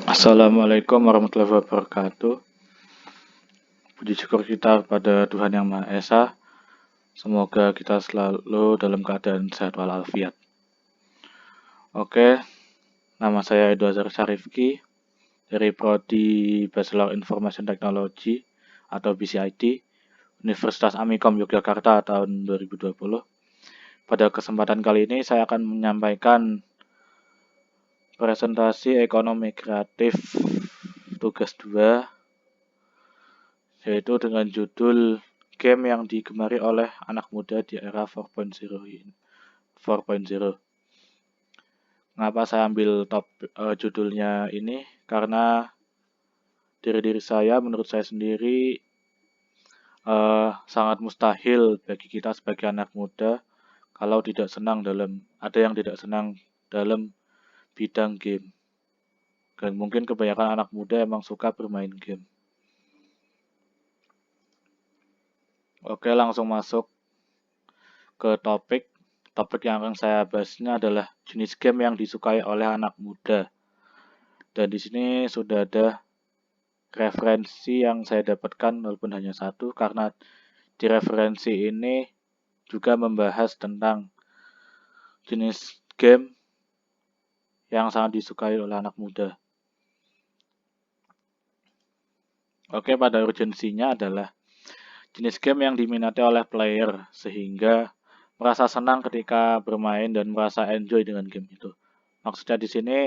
Assalamualaikum warahmatullahi wabarakatuh. Puji syukur kita kepada Tuhan Yang Maha Esa. Semoga kita selalu dalam keadaan sehat walafiat. Oke, nama saya Edward Syarifki dari Prodi Bachelor Information Technology atau BCIT Universitas Amikom Yogyakarta tahun 2020. Pada kesempatan kali ini saya akan menyampaikan presentasi ekonomi kreatif tugas 2, yaitu dengan judul game yang digemari oleh anak muda di era 4.0 ini. 4.0. Kenapa saya ambil judulnya ini? Karena diri saya, menurut saya sendiri, sangat mustahil bagi kita sebagai anak muda kalau ada yang tidak senang dalam bidang game. Dan mungkin kebanyakan anak muda emang suka bermain game. Oke, langsung masuk ke topik. Topik yang akan saya bahasnya adalah jenis game yang disukai oleh anak muda. Dan di sini sudah ada referensi yang saya dapatkan walaupun hanya satu, karena di referensi ini juga membahas tentang jenis game yang sangat disukai oleh anak muda. Oke, pada urgensinya adalah jenis game yang diminati oleh player sehingga merasa senang ketika bermain dan merasa enjoy dengan game itu. Maksudnya di sini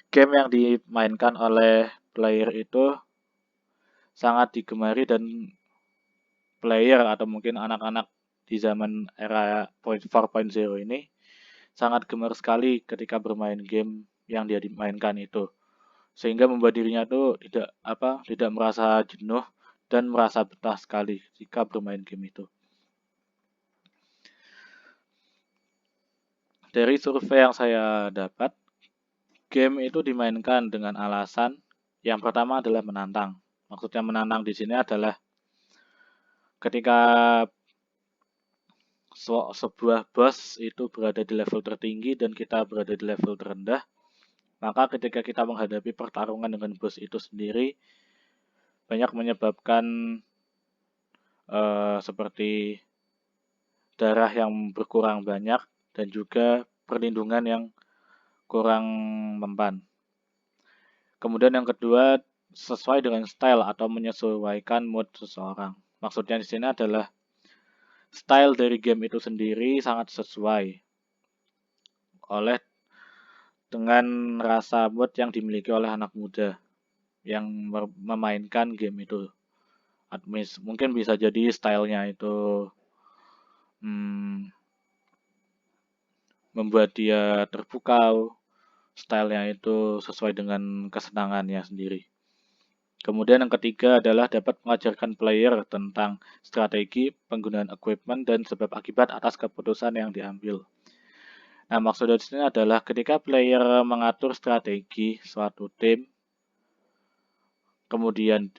game yang dimainkan oleh player itu sangat digemari dan player atau mungkin anak-anak di zaman era 4.0 ini sangat gemar sekali ketika bermain game yang dia dimainkan itu, sehingga membuat dirinya tuh tidak merasa jenuh dan merasa betah sekali jika bermain game itu. Dari survei yang saya dapat, game itu dimainkan dengan alasan yang pertama adalah menantang. Maksudnya menantang di sini adalah ketika sebuah boss itu berada di level tertinggi dan kita berada di level terendah, maka ketika kita menghadapi pertarungan dengan bos itu sendiri, banyak menyebabkan seperti darah yang berkurang banyak dan juga perlindungan yang kurang mempan. Kemudian yang kedua, sesuai dengan style atau menyesuaikan mood seseorang. Maksudnya di sini adalah style dari game itu sendiri sangat sesuai dengan rasa mood yang dimiliki oleh anak muda yang memainkan game itu. Mungkin bisa jadi stylenya itu membuat dia terpukau, stylenya itu sesuai dengan kesenangannya sendiri. Kemudian yang ketiga adalah dapat mengajarkan player tentang strategi, penggunaan equipment, dan sebab akibat atas keputusan yang diambil. Nah, maksudnya di sini adalah ketika player mengatur strategi suatu tim, kemudian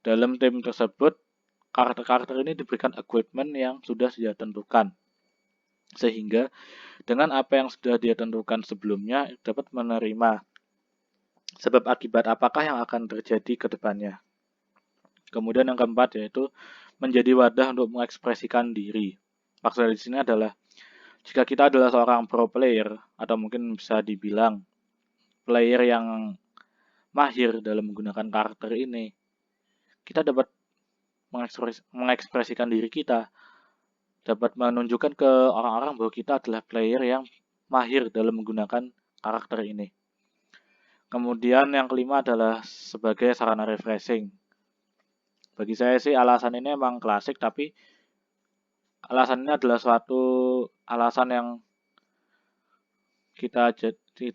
dalam tim tersebut karakter-karakter ini diberikan equipment yang sudah dia tentukan, sehingga dengan apa yang sudah dia tentukan sebelumnya dapat menerima sebab akibat apakah yang akan terjadi ke depannya. Kemudian yang keempat yaitu menjadi wadah untuk mengekspresikan diri. Maksudnya di sini adalah jika kita adalah seorang pro player atau mungkin bisa dibilang player yang mahir dalam menggunakan karakter ini, kita dapat mengekspresikan diri kita, dapat menunjukkan ke orang-orang bahwa kita adalah player yang mahir dalam menggunakan karakter ini. Kemudian yang kelima adalah sebagai sarana refreshing. Bagi saya sih alasan ini emang klasik, tapi alasan ini adalah suatu alasan yang kita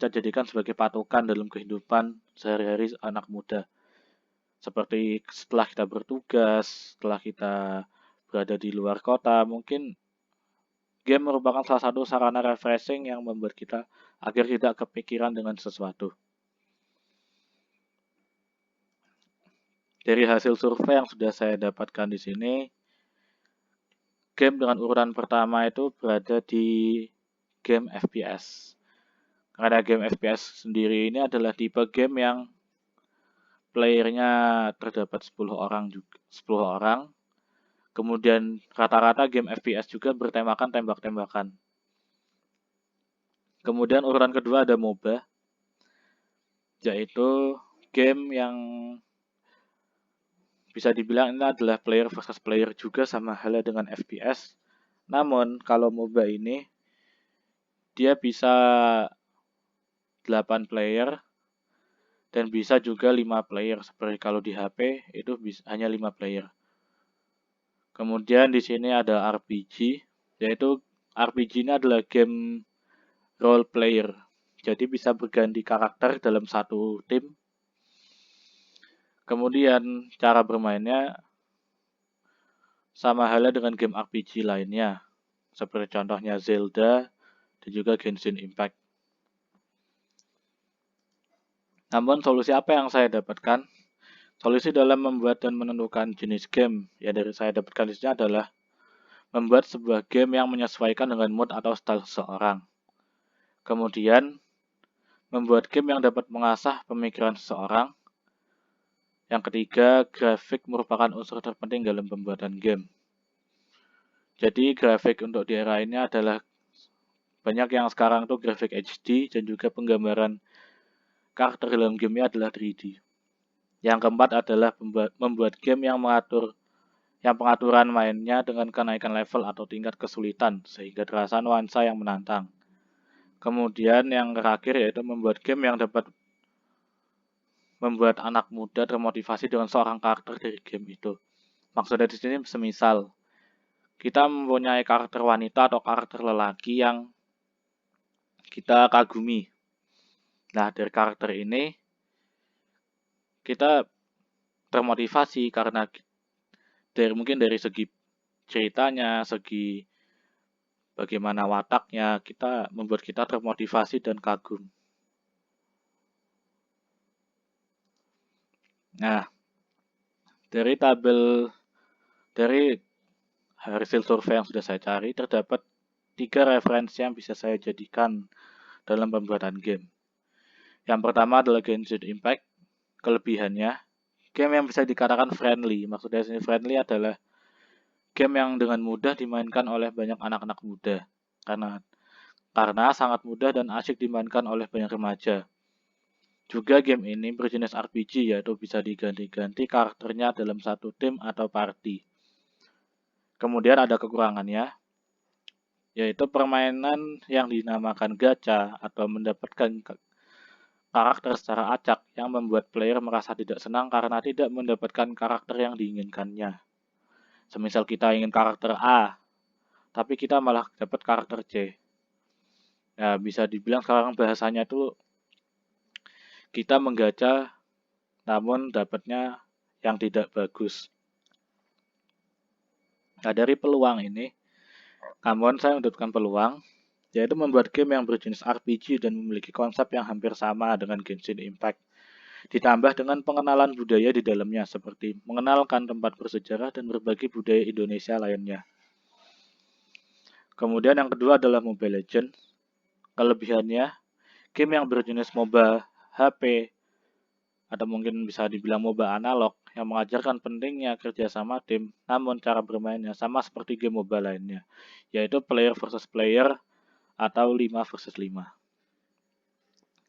jadikan sebagai patokan dalam kehidupan sehari-hari anak muda. Seperti setelah kita bertugas, setelah kita berada di luar kota, mungkin game merupakan salah satu sarana refreshing yang membuat kita agar tidak kepikiran dengan sesuatu. Dari hasil survei yang sudah saya dapatkan di sini, game dengan urutan pertama itu berada di game FPS. Karena game FPS sendiri ini adalah tipe game yang playernya terdapat 10 orang juga, 10 orang. Kemudian rata-rata game FPS juga bertemakan tembak-tembakan. Kemudian urutan kedua ada MOBA, yaitu game yang bisa dibilang ini adalah player versus player juga sama halnya dengan FPS. Namun kalau MOBA ini dia bisa 8 player dan bisa juga 5 player. Seperti kalau di HP itu hanya 5 player. Kemudian di sini ada RPG, yaitu RPG ini adalah game role player. Jadi bisa berganti karakter dalam satu tim. Kemudian cara bermainnya sama halnya dengan game RPG lainnya, seperti contohnya Zelda dan juga Genshin Impact. Namun solusi apa yang saya dapatkan? Solusi dalam membuat dan menentukan jenis game yang dari saya dapatkan di sini adalah membuat sebuah game yang menyesuaikan dengan mood atau style seseorang. Kemudian, membuat game yang dapat mengasah pemikiran seseorang. Yang ketiga, grafik merupakan unsur terpenting dalam pembuatan game. Jadi, grafik untuk di era ini adalah banyak yang sekarang tuh grafik HD dan juga penggambaran karakter dalam gamenya adalah 3D. Yang keempat adalah membuat game yang pengaturan mainnya dengan kenaikan level atau tingkat kesulitan sehingga terasa nuansa yang menantang. Kemudian yang terakhir yaitu membuat game yang dapat membuat anak muda termotivasi dengan seorang karakter dari game itu. Maksudnya di sini semisal kita mempunyai karakter wanita atau karakter lelaki yang kita kagumi. Nah, dari karakter ini kita termotivasi karena mungkin dari segi ceritanya, segi bagaimana wataknya, kita membuat kita termotivasi dan kagum. Nah, dari hasil survei yang sudah saya cari, terdapat 3 referensi yang bisa saya jadikan dalam pembuatan game. Yang pertama adalah Genshin Impact. Kelebihannya, game yang bisa dikatakan friendly. Maksudnya sini friendly adalah game yang dengan mudah dimainkan oleh banyak anak-anak muda. Karena sangat mudah dan asyik dimainkan oleh banyak remaja. Juga game ini berjenis RPG, yaitu bisa diganti-ganti karakternya dalam satu tim atau party. Kemudian ada kekurangannya, yaitu permainan yang dinamakan gacha atau mendapatkan karakter secara acak yang membuat player merasa tidak senang karena tidak mendapatkan karakter yang diinginkannya. Semisal kita ingin karakter A, tapi kita malah dapat karakter C. Ya, bisa dibilang sekarang bahasanya itu kita menggacha namun dapatnya yang tidak bagus. Nah, dari peluang ini, namun saya mendapatkan peluang, yaitu membuat game yang berjenis RPG dan memiliki konsep yang hampir sama dengan Genshin Impact. Ditambah dengan pengenalan budaya di dalamnya, seperti mengenalkan tempat bersejarah dan berbagi budaya Indonesia lainnya. Kemudian yang kedua adalah Mobile Legends. Kelebihannya, game yang berjenis MOBA HP, atau mungkin bisa dibilang MOBA analog, yang mengajarkan pentingnya kerjasama tim, namun cara bermainnya sama seperti game MOBA lainnya, yaitu player versus player atau 5 versus 5.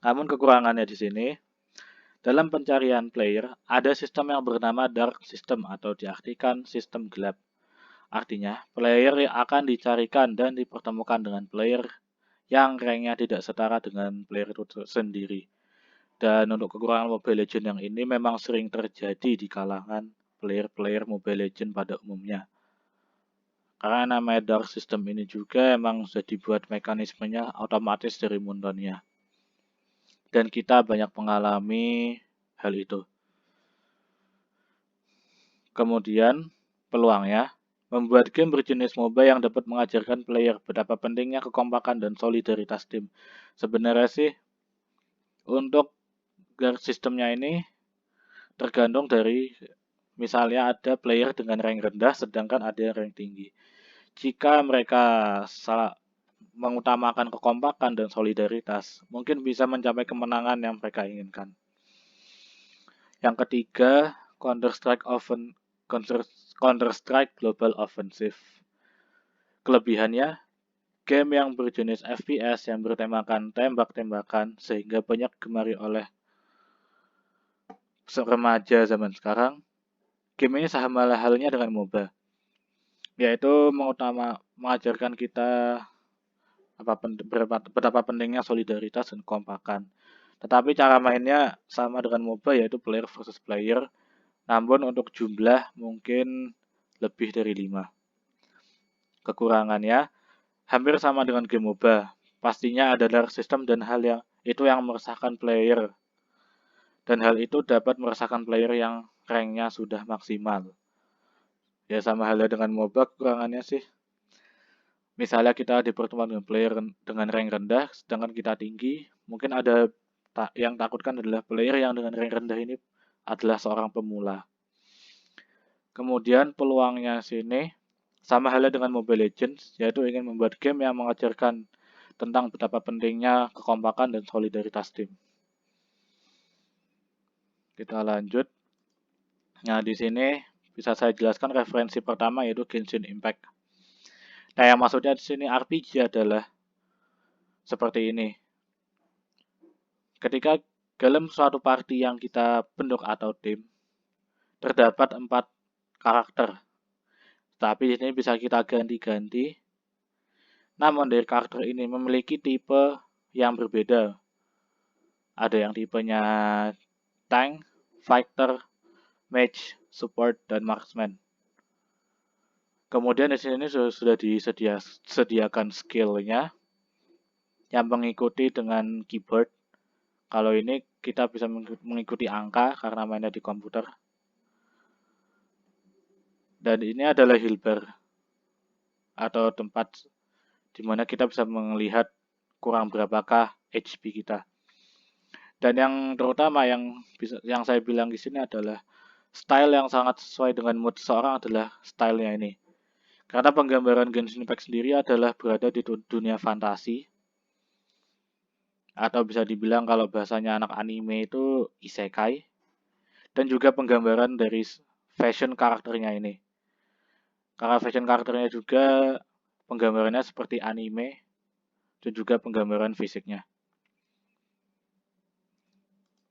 Namun kekurangannya di sini, dalam pencarian player, ada sistem yang bernama dark system atau diartikan sistem gelap. Artinya, player akan dicarikan dan dipertemukan dengan player yang ranknya tidak setara dengan player itu sendiri. Dan untuk kekurangan Mobile Legends yang ini memang sering terjadi di kalangan player-player Mobile Legends pada umumnya. Karena namanya dark system ini juga emang sudah dibuat mekanismenya otomatis dari muntonnya. Dan kita banyak mengalami hal itu. Kemudian, peluangnya, membuat game berjenis MOBA yang dapat mengajarkan player betapa pentingnya kekompakan dan solidaritas tim. Sebenarnya sih, untuk sistemnya ini tergantung dari, misalnya ada player dengan rank rendah sedangkan ada yang rank tinggi. Jika mereka mengutamakan kekompakan dan solidaritas, mungkin bisa mencapai kemenangan yang mereka inginkan. Yang ketiga, Counter-Strike Global Offensive. Kelebihannya, game yang berjenis FPS yang bertemakan tembak-tembakan sehingga banyak digemari oleh remaja zaman sekarang. Game ini sama halnya dengan MOBA, yaitu mengajarkan kita betapa pentingnya solidaritas dan kekompakan. Tetapi cara mainnya sama dengan MOBA, yaitu player versus player, namun untuk jumlah mungkin lebih dari 5. Kekurangannya hampir sama dengan game MOBA. Pastinya ada dark system dan hal yang meresahkan player. Dan hal itu dapat meresahkan player yang ranknya sudah maksimal. Ya sama halnya dengan MOBA, kekurangannya sih. Misalnya kita di pertemuan dengan player dengan rank rendah, sedangkan kita tinggi, mungkin ada yang takutkan adalah player yang dengan rank rendah ini adalah seorang pemula. Kemudian peluangnya sini sama halnya dengan Mobile Legends, yaitu ingin membuat game yang mengajarkan tentang betapa pentingnya kekompakan dan solidaritas tim. Kita lanjut. Nah, di sini bisa saya jelaskan referensi pertama yaitu Genshin Impact. Nah, yang maksudnya di sini RPG adalah seperti ini. Ketika dalam suatu party yang kita bentuk atau tim, terdapat 4 karakter. Tapi di sini bisa kita ganti-ganti. Namun dari karakter ini memiliki tipe yang berbeda. Ada yang tipenya tank, fighter, mage, support, dan marksman. Kemudian di sini sudah disediakan skillnya yang mengikuti dengan keyboard. Kalau ini kita bisa mengikuti angka karena mainnya di komputer. Dan ini adalah healbar atau tempat di mana kita bisa melihat kurang berapakah HP kita. Dan yang terutama yang saya bilang di sini adalah style yang sangat sesuai dengan mood seseorang adalah stylenya ini. Karena penggambaran Genshin Impact sendiri adalah berada di dunia fantasi. Atau bisa dibilang kalau bahasanya anak anime itu isekai. Dan juga penggambaran dari fashion karakternya ini. Karena fashion karakternya juga penggambarannya seperti anime. Dan juga penggambaran fisiknya.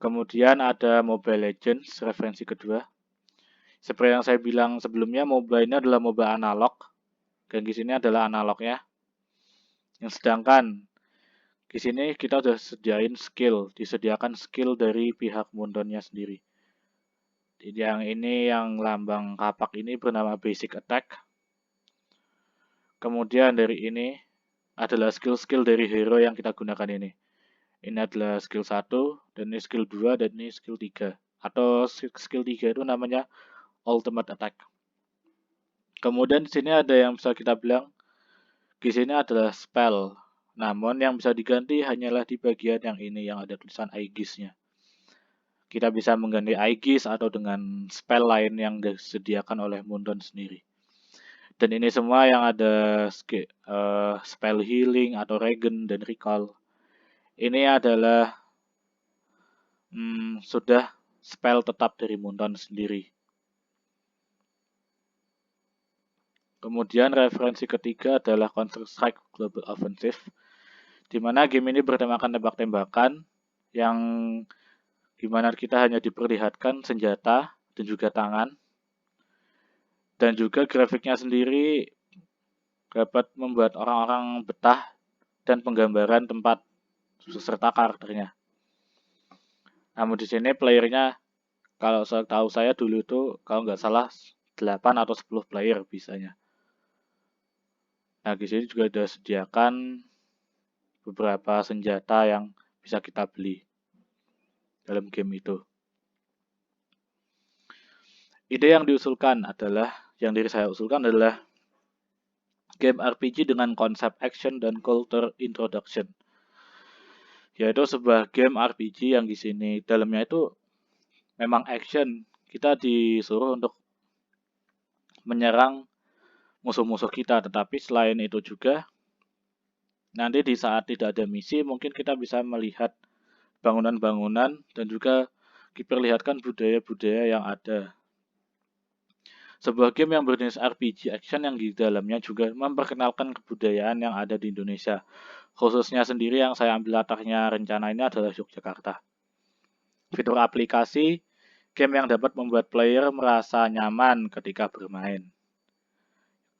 Kemudian ada Mobile Legends, referensi kedua. Seperti yang saya bilang sebelumnya, MOBA ini adalah MOBA analog. Dan di sini adalah analognya. Yang sedangkan di sini kita sudah disediakan skill dari pihak Mundonnya sendiri. Jadi yang ini yang lambang kapak ini bernama Basic Attack. Kemudian dari ini adalah skill-skill dari hero yang kita gunakan ini. Ini adalah skill 1, dan ini skill 2, dan ini skill 3. Atau skill 3 itu namanya Ultimate Attack. Kemudian di sini ada yang bisa kita bilang, di sini adalah spell. Namun yang bisa diganti hanyalah di bagian yang ini yang ada tulisan Aegis-nya. Kita bisa mengganti Aegis atau dengan spell lain yang disediakan oleh Mundon sendiri. Dan ini semua yang ada spell healing atau regen dan recall. Ini adalah sudah spell tetap dari Mundon sendiri. Kemudian referensi ketiga adalah Counter-Strike Global Offensive, di mana game ini bertemakan tembak-tembakan yang dimana kita hanya diperlihatkan senjata dan juga tangan. Dan juga grafiknya sendiri dapat membuat orang-orang betah dan penggambaran tempat serta karakternya. Namun di sini playernya, kalau tahu saya dulu itu kalau nggak salah 8 atau 10 player bisanya. Nah di sini juga ada sediakan beberapa senjata yang bisa kita beli dalam game itu. Ide yang dari saya usulkan adalah game RPG dengan konsep action dan culture introduction. Yaitu sebuah game RPG yang di sini dalamnya itu memang action. Kita disuruh untuk menyerang musuh-musuh kita, tetapi selain itu juga Nanti di saat tidak ada misi, mungkin kita bisa melihat bangunan-bangunan dan juga diperlihatkan budaya-budaya yang ada. Sebuah game yang berjenis RPG action yang di dalamnya juga memperkenalkan kebudayaan yang ada di Indonesia. Khususnya sendiri yang saya ambil latarnya rencana ini adalah Yogyakarta. Fitur aplikasi, game yang dapat membuat player merasa nyaman ketika bermain.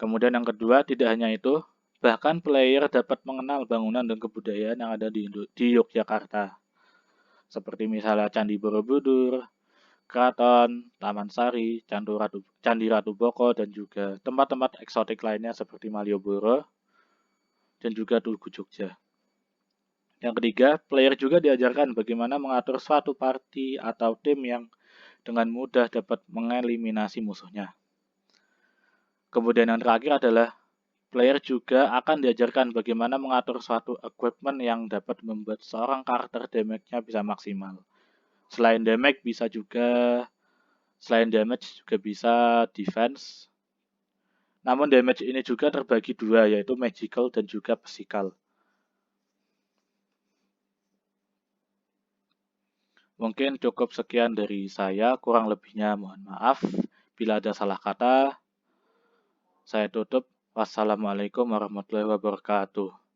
Kemudian yang kedua, tidak hanya itu, bahkan player dapat mengenal bangunan dan kebudayaan yang ada di Yogyakarta. Seperti misalnya Candi Borobudur, Keraton, Taman Sari, Candi Ratu Boko, dan juga tempat-tempat eksotik lainnya seperti Malioboro dan juga Tugu Jogja. Yang ketiga, player juga diajarkan bagaimana mengatur suatu party atau tim yang dengan mudah dapat mengeliminasi musuhnya. Kemudian yang terakhir adalah player juga akan diajarkan bagaimana mengatur suatu equipment yang dapat membuat seorang karakter damage-nya bisa maksimal. Selain damage juga bisa defense. Namun damage ini juga terbagi dua, yaitu magical dan juga physical. Mungkin cukup sekian dari saya, kurang lebihnya mohon maaf. Bila ada salah kata, saya tutup. Wassalamualaikum warahmatullahi wabarakatuh.